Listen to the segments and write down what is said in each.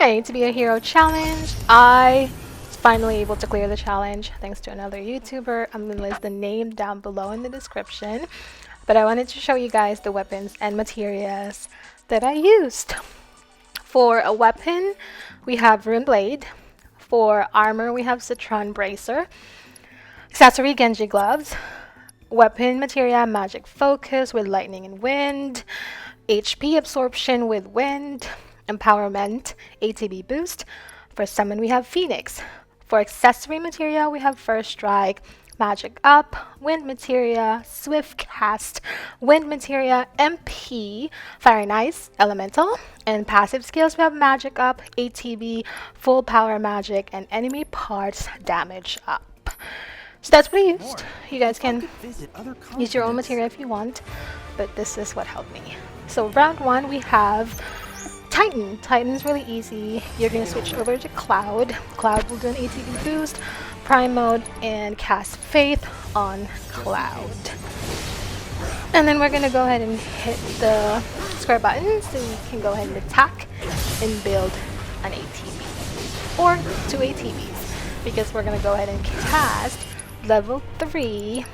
Hey, to be a hero challenge. I was finally able to clear the challenge thanks to another YouTuber. I'm going to list the name down below in the description. But I wanted to show you guys the weapons and materials that I used. For a weapon, we have Rune Blade. For armor, we have Citron Bracer. Accessory, Genji Gloves. Weapon materia, Magic Focus with Lightning and Wind. HP Absorption with Wind. Empowerment, ATB Boost. For summon, we have Phoenix. For accessory materia, we have First Strike, Magic Up, Wind materia, Swift Cast, Wind materia, MP, Fire and Ice, Elemental. And passive skills, we have Magic Up, ATB, Full Power Magic, and Enemy Parts Damage Up. So that's what I used. You guys can use your own materia if you want, but this is what helped me. So round one, we have Titan. Titan's really easy. You're going to switch over to Cloud. Cloud will do an ATB boost, Prime Mode, and cast Faith on Cloud. And then we're going to go ahead and hit the square button so we can go ahead and attack and build an ATB. Or two ATBs, because we're going to go ahead and cast level 3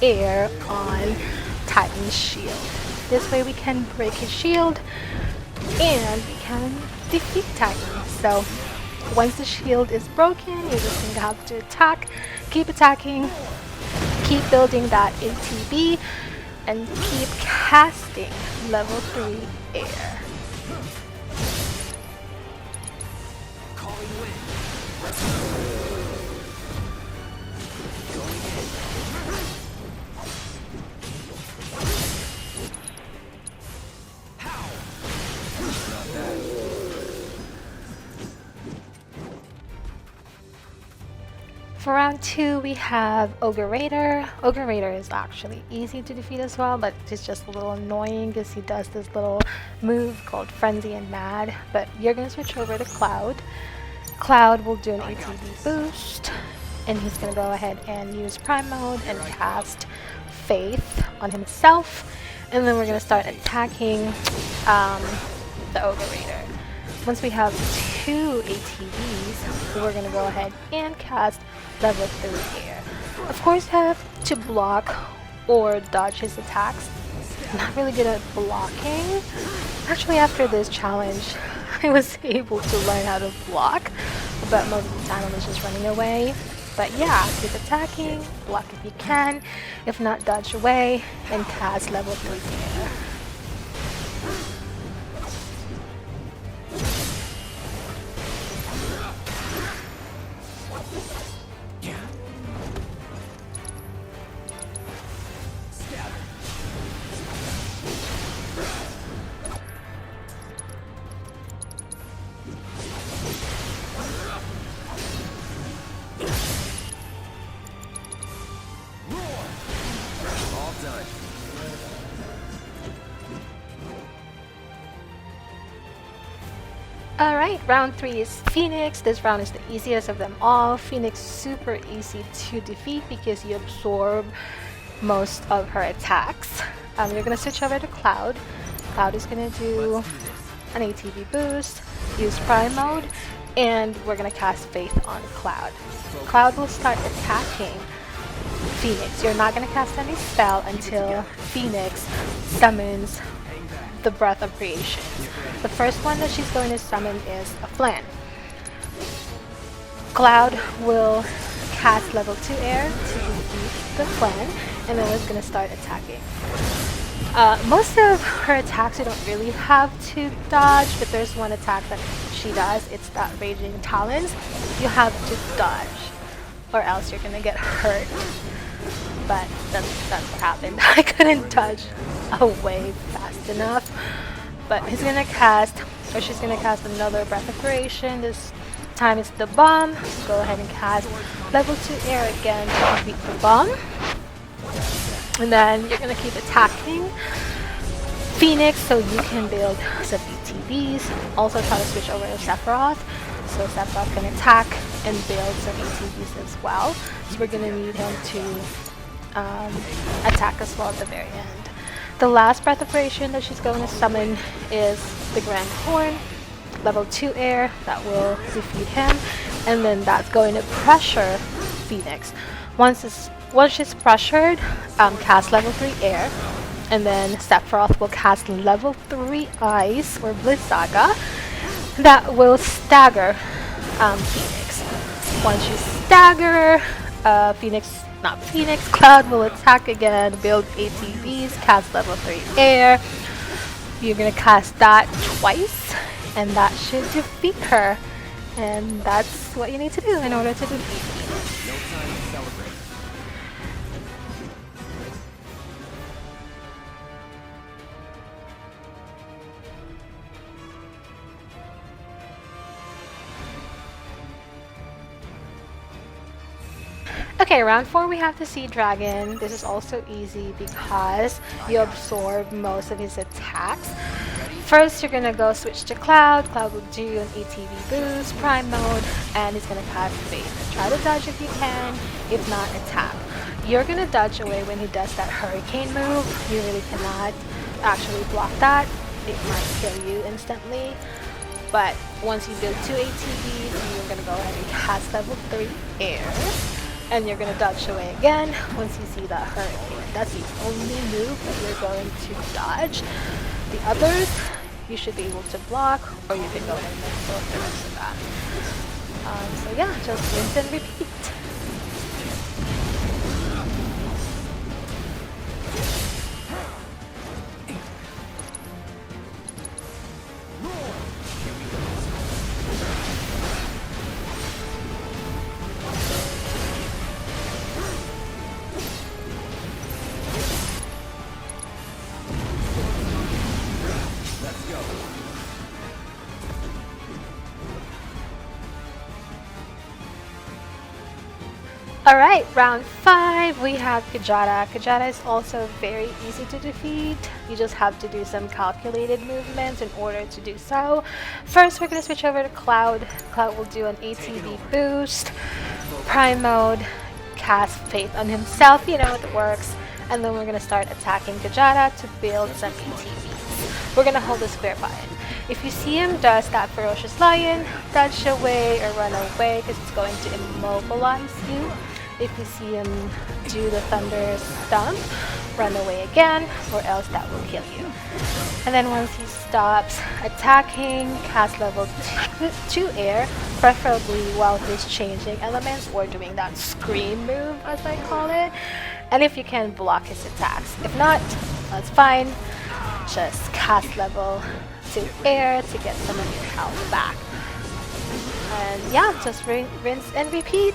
air on Titan's shield. This way we can break his shield and we can defeat Titan. So once the shield is broken, you're just going to have to attack, keep attacking, keep building that ATB, and keep casting level 3 air. For round 2, we have Ogre Raider. Ogre Raider is actually easy to defeat as well, but it's just a little annoying because he does this little move called Frenzy and Mad. But you're going to switch over to Cloud. Cloud will do an ATB boost, and he's going to go ahead and use Prime Mode and cast Faith on himself. And then we're going to start attacking the Ogre Raider. Once we have 2 ATBs, we're going to go ahead and cast level 3 air. Of course, you have to block or dodge his attacks. I'm not really good at blocking. Actually, after this challenge, I was able to learn how to block, but most of the time I was just running away. But yeah, keep attacking, block if you can. If not, dodge away and cast level 3 air. Alright, round 3 is Phoenix. This round is the easiest of them all. Phoenix super easy to defeat because you absorb most of her attacks. You're going to switch over to Cloud. Cloud is going to do an ATB boost, use Prime Mode, and we're going to cast Faith on Cloud. Cloud will start attacking Phoenix. You're not going to cast any spell until Phoenix summons the Breath of Creation. The first one that she's going to summon is a Flan. Cloud will cast level 2 air to defeat the Flan, and then it's going to start attacking. Most of her attacks you don't really have to dodge, but there's one attack that she does. It's that Raging Talons. You have to dodge, or else you're going to get hurt. But that's what happened. I couldn't dodge away fast enough. But he's gonna cast, or she's gonna cast another Breath of Creation. This time it's the bomb. So go ahead and cast level 2 air again to defeat the bomb. And then you're gonna keep attacking Phoenix so you can build some ATBs. Also try to switch over to Sephiroth. So Sephiroth can attack and build some ATBs as well. So we're gonna need him to attack as well at the very end. The last Breath of Creation that she's going to summon is the Grand Horn. level 2 air that will defeat him, and then that's going to pressure Phoenix. Once she's pressured, cast level 3 air, and then Sephiroth will cast level 3 ice or Blizzaga that will stagger Phoenix. Once you stagger, Cloud will attack again, build ATBs, cast level 3 air. You're gonna cast that twice, and that should defeat her. And that's what you need to do in order to defeat Phoenix. No time to celebrate. Okay, round 4 we have the Sea Dragon. This is also easy because you absorb most of his attacks. First, you're gonna go switch to Cloud. Cloud will do an ATV boost, Prime Mode, and he's gonna cast Faith. Try to dodge if you can, if not, attack. You're gonna dodge away when he does that Hurricane move. You really cannot actually block that. It might kill you instantly. But once you build 2 ATVs, you're gonna go ahead and cast level 3 air. And you're gonna dodge away again once you see that Hurricane. That's the only move that you're going to dodge. The others, you should be able to block, or you can go ahead and absorb the rest of that. So yeah, just rinse and repeat. Alright, round 5, we have Kajada. Kajada is also very easy to defeat. You just have to do some calculated movements in order to do so. First, we're going to switch over to Cloud. Cloud will do an ATV boost, Prime Mode, cast Faith on himself, you know it works. And then we're going to start attacking Kajada to build some ATVs. We're going to hold the square button. If you see him does that Ferocious Lion, dodge away or run away because it's going to immobilize you. If you see him do the Thunder Stomp, run away again, or else that will kill you. And then once he stops attacking, cast level 2 air, preferably while he's changing elements or doing that scream move as I call it. And if you can, block his attacks. If not, that's fine. Just cast level 2 air to get some of your health back. And yeah, just rinse and repeat.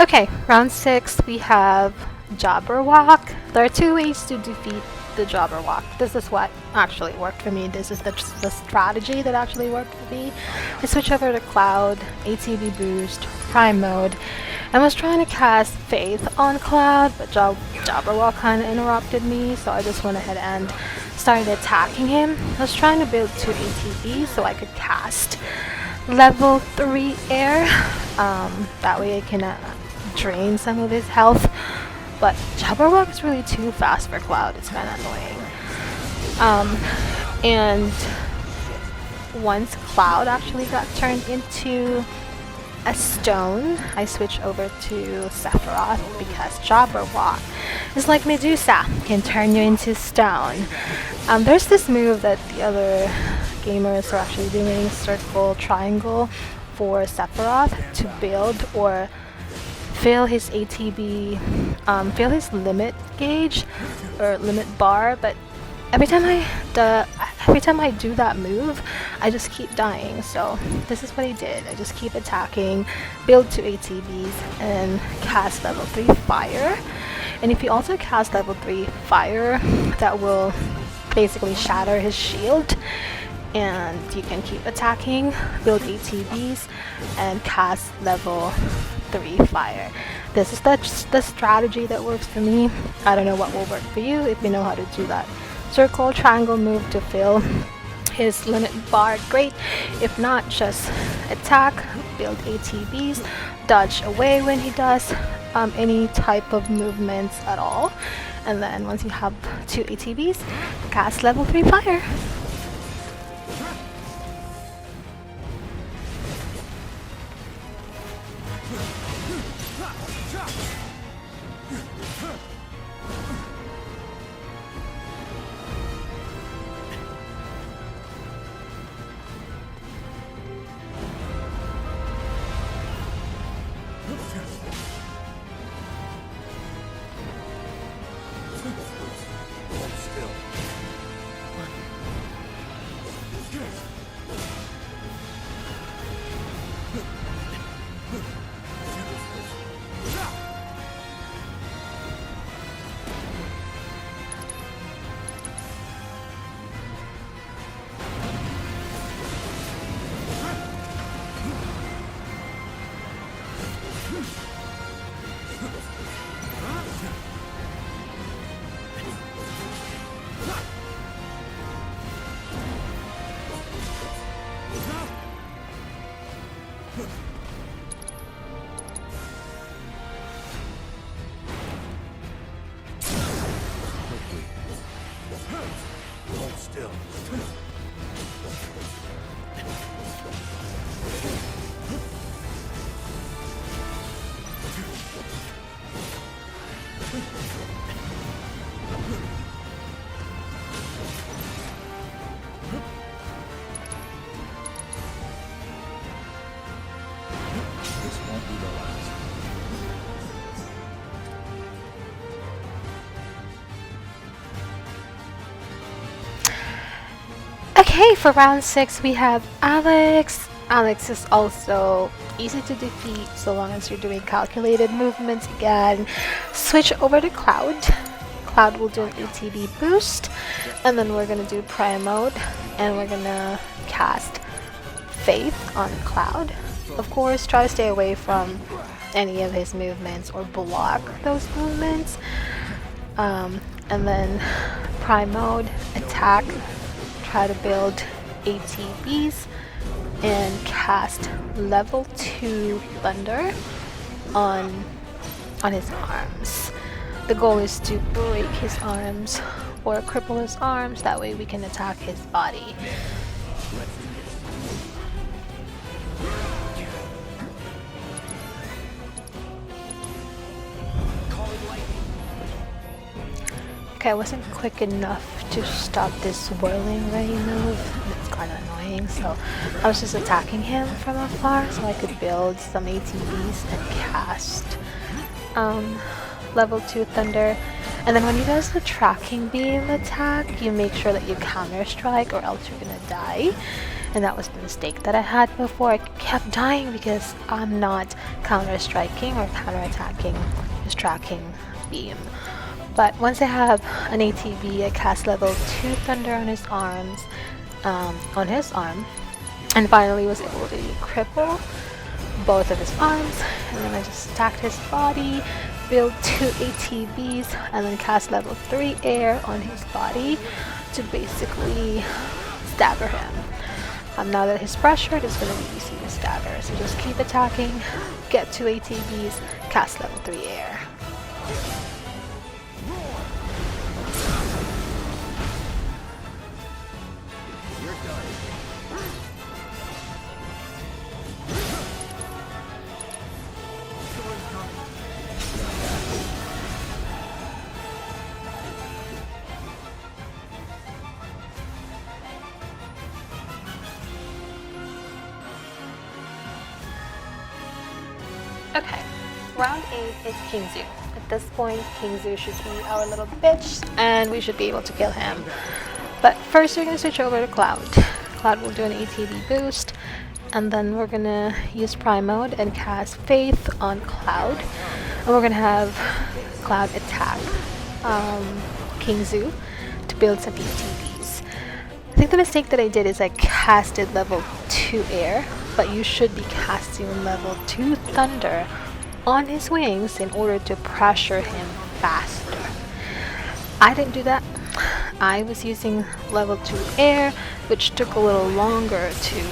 Okay, round 6 we have Jabberwock. There are 2 ways to defeat the Jabberwock. This is what actually worked for me. This is the strategy that actually worked for me. I switched over to Cloud, ATB boost, Prime mode, and was trying to cast Faith on Cloud, but Jabberwock kind of interrupted me, so I just went ahead and started attacking him. I was trying to build 2 ATBs so I could cast level 3 air. That way I can drain some of his health. But Jabberwock is really too fast for Cloud. It's kind of annoying. And once Cloud actually got turned into a stone, I switched over to Sephiroth because Jabberwock is like Medusa, can turn you into stone. There's this move that the other gamers are actually doing, circle triangle, for Sephiroth to build or fill his ATB, fill his limit gauge or limit bar, but every time I do that move, I just keep dying. So this is what I did. I just keep attacking, build 2 ATBs, and cast level 3 fire. And if you also cast level 3 fire, that will basically shatter his shield, and you can keep attacking, build ATBs, and cast level 3 fire. This is the strategy that works for me. I don't know what will work for you. If you know how to do that circle triangle move to fill his limit bar, great. If not, just attack, build ATBs, dodge away when he does any type of movements at all, and then once you have 2 ATBs, cast level 3 fire. Okay, for round 6 we have Alex. Alex is also easy to defeat so long as you're doing calculated movements. Again, switch over to Cloud. Cloud will do an ATB boost, and then we're gonna do Prime mode, and we're gonna cast Faith on Cloud. Of course, try to stay away from any of his movements or block those movements. And then Prime mode, attack, try to build ATBs, and cast level 2 thunder on his arms. The goal is to break his arms or cripple his arms, that way we can attack his body. Okay, I wasn't quick enough to stop this whirling ray move. It's kind of annoying, so I was just attacking him from afar so I could build some ATBs and cast level 2 thunder. And then when he does the tracking beam attack, you make sure that you counter strike or else you're gonna die. And that was the mistake that I had before. I kept dying because I'm not counter-striking or counter-attacking, just tracking beam. But once I have an ATB, I cast level 2 Thunder on his arms, and finally was able to cripple both of his arms, and then I just attacked his body, build 2 ATBs, and then cast level 3 air on his body to basically stagger him. Now that he's pressured, it's going to be easy to stagger, so just keep attacking, get 2 ATBs, cast level 3 air. Okay, round 8 is Kingzu. At this point, Kingzu should be our little bitch, and we should be able to kill him. But first, we're going to switch over to Cloud. Cloud will do an ATB boost, and then we're going to use Prime Mode and cast Faith on Cloud. And we're going to have Cloud attack Kingzu to build some ATBs. I think the mistake that I did is I casted level 2 air, but you should be casting level 2 Thunder on his wings in order to pressure him faster. I didn't do that. I was using level 2 air, which took a little longer to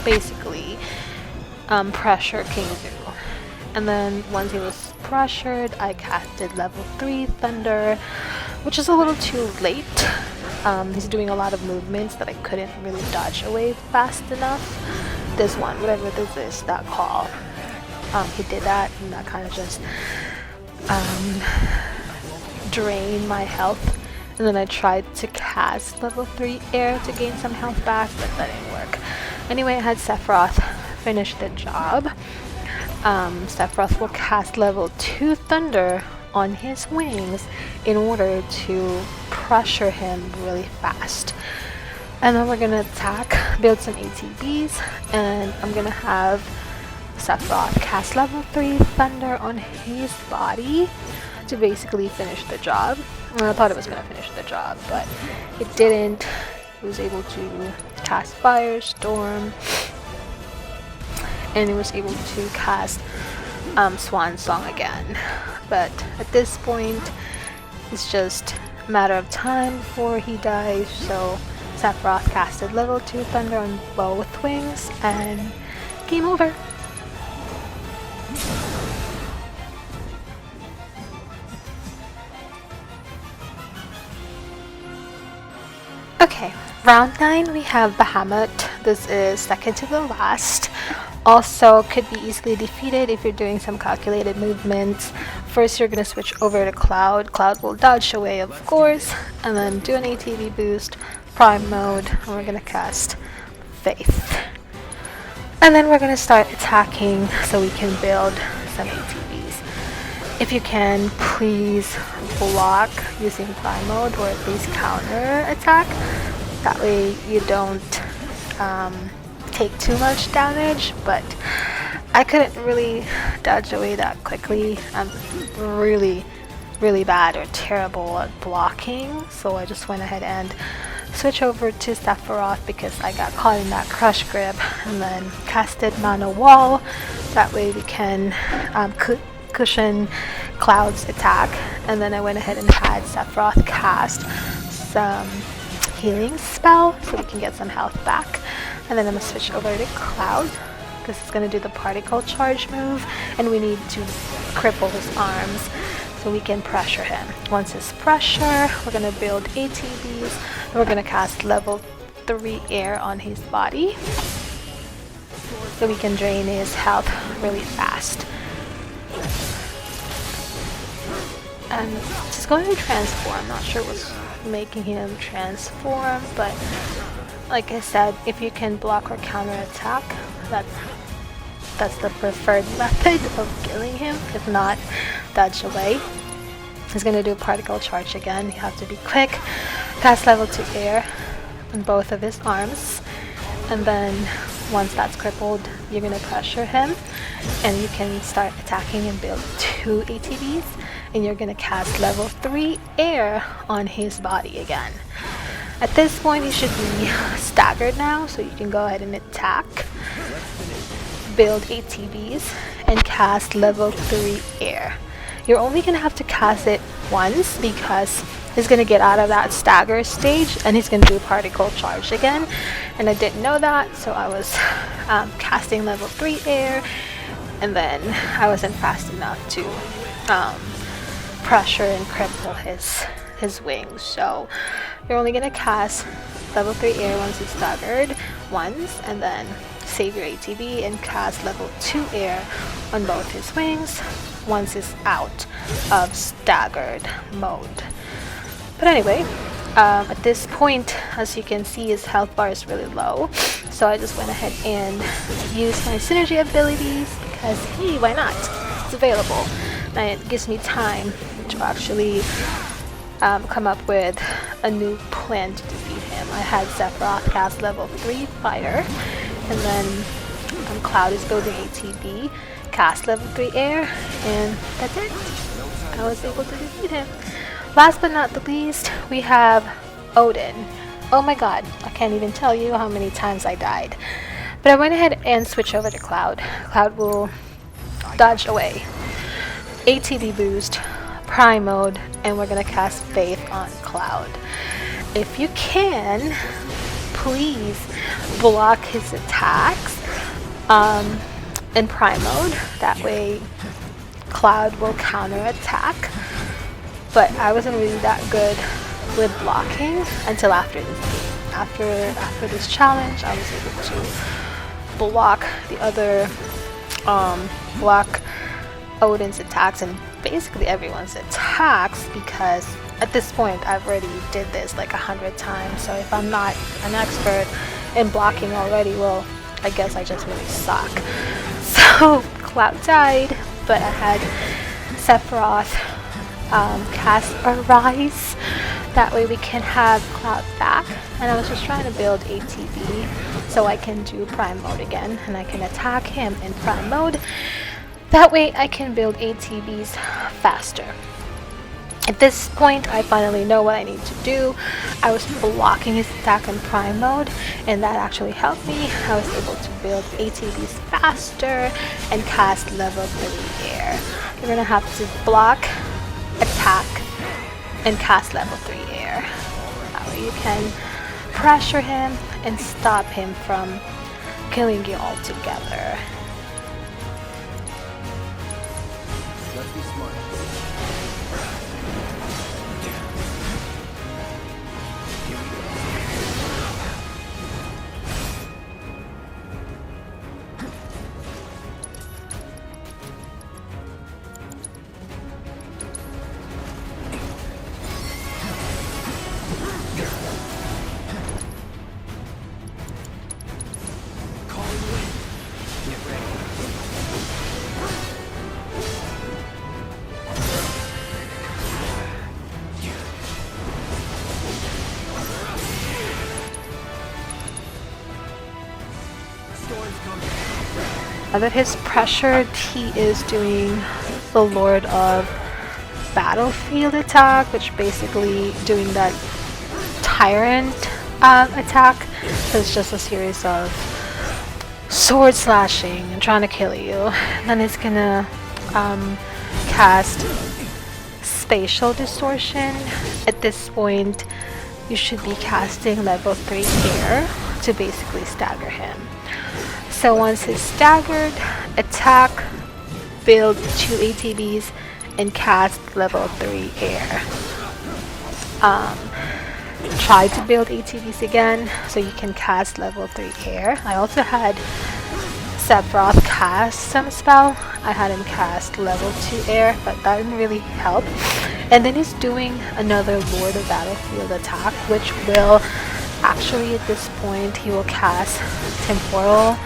basically pressure Kingzu. And then once he was pressured, I casted level 3 Thunder, which is a little too late. He's doing a lot of movements that I couldn't really dodge away fast enough. This one, whatever this is, that call, he did that, and that kind of just drained my health. And then I tried to cast level 3 air to gain some health back, but that didn't work. Anyway, I had Sephiroth finish the job. Sephiroth will cast level 2 Thunder on his wings in order to pressure him really fast. And then we're gonna attack, build some ATBs, and I'm gonna have Sephiroth cast level 3 Thunder on his body to basically finish the job. I thought it was gonna finish the job, but it didn't. It was able to cast Firestorm, and it was able to cast Swan Song again. But at this point, it's just a matter of time before he dies, so Sephiroth casted level 2 Thunder on both wings, and game over. Okay, round 9 we have Bahamut. This is second to the last. Also could be easily defeated if you're doing some calculated movements. First you're going to switch over to Cloud. Cloud will dodge away, of course, and then do an ATB boost, Prime Mode, and we're going to cast Faith. And then we're going to start attacking so we can build some ATBs. If you can, please block using Prime Mode, or at least counter attack. That way you don't take too much damage, but I couldn't really dodge away that quickly. I'm really bad or terrible at blocking, so I just went ahead and switch over to Sephiroth because I got caught in that crush grip, and then casted Mana Wall. That way we can cushion Cloud's attack. And then I went ahead and had Sephiroth cast some healing spell so we can get some health back. And then I'm going to switch over to Cloud because it's going to do the particle charge move, and we need to cripple his arms so we can pressure him. Once it's pressure, we're going to build ATBs, and we're going to cast level 3 air on his body so we can drain his health really fast. And he's going to transform. I'm not sure what's making him transform, but like I said, if you can block or counter attack, that's the preferred method of killing him. If not, dodge away. He's going to do particle charge again. You have to be quick. Cast level 2 air on both of his arms. and then once that's crippled, you're gonna pressure him, and you can start attacking and build 2 ATBs, and you're gonna cast level 3 air on his body again. At this point, he should be staggered now, so you can go ahead and attack, build ATBs, and cast level 3 air. You're only gonna have to cast it once because he's gonna get out of that stagger stage and he's gonna do particle charge again. And I didn't know that, so I was casting level 3 air, and then I wasn't fast enough to pressure and cripple his wings. So you're only gonna cast level 3 air once he's staggered once, and then save your ATB and cast level 2 air on both his wings once he's out of staggered mode. But anyway, at this point, as you can see, his health bar is really low, so I just went ahead and used my synergy abilities because, hey, why not? It's available, and it gives me time to actually come up with a new plan to defeat him. I had Sephiroth cast level 3 fire, and then Cloud is building ATB, cast level 3 air, and that's it. I was able to defeat him. Last but not the least, we have Odin. Oh my god, I can't even tell you how many times I died. But I went ahead and switched over to Cloud. Cloud will dodge away. ATB boost, Prime mode, and we're gonna cast Faith on Cloud. If you can, please block his attacks in Prime mode. That way Cloud will counter attack. But I wasn't really that good with blocking until after this game. After this challenge, I was able to block the other block Odin's attacks and basically everyone's attacks, because at this point I've already did this like 100 times. So if I'm not an expert in blocking already, well, I guess I just really suck. So Cloud died, but I had Sephiroth cast Arise. That way we can have Cloud back. And I was just trying to build ATB so I can do Prime mode again, and I can attack him in Prime mode. That way I can build ATBs faster. At this point, I finally know what I need to do. I was blocking his attack in Prime mode, and that actually helped me. I was able to build ATBs faster and cast level 3 air. You're gonna have to block, attack, and cast level 3 air. That way you can pressure him and stop him from killing you altogether. Let's be smart. Now that he's pressured, he is doing the Lord of Battlefield attack, which basically doing that Tyrant attack. So it's just a series of sword slashing and trying to kill you. Then it's gonna cast Spatial Distortion. At this point, you should be casting level 3 air to basically stagger him. So once he's staggered, attack, build 2 ATBs, and cast level 3 air. Try to build ATBs again so you can cast level 3 air. I also had Sephiroth cast some spell. I had him cast level 2 air, but that didn't really help. And then he's doing another Lord of Battlefield attack, which will actually, at this point, he will cast Temporal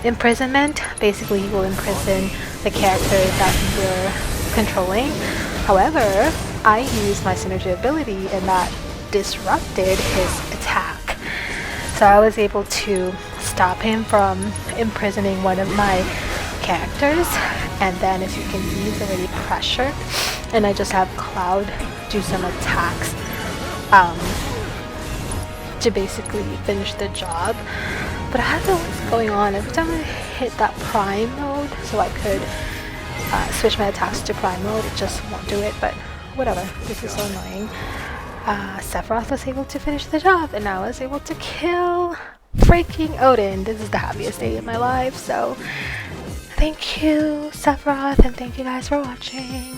Imprisonment. Basically, he will imprison the character that you're controlling. However, I used my synergy ability and that disrupted his attack. So I was able to stop him from imprisoning one of my characters, and then as you can see, he's already pressured, and I just have Cloud do some attacks to basically finish the job. But I don't know what's going on. Every time I hit that prime mode, so I could switch my attacks to prime mode, it just won't do it, but whatever. This is so annoying. Sephiroth was able to finish the job, and I was able to kill freaking Odin. This is the happiest day of my life, so thank you, Sephiroth, and thank you guys for watching.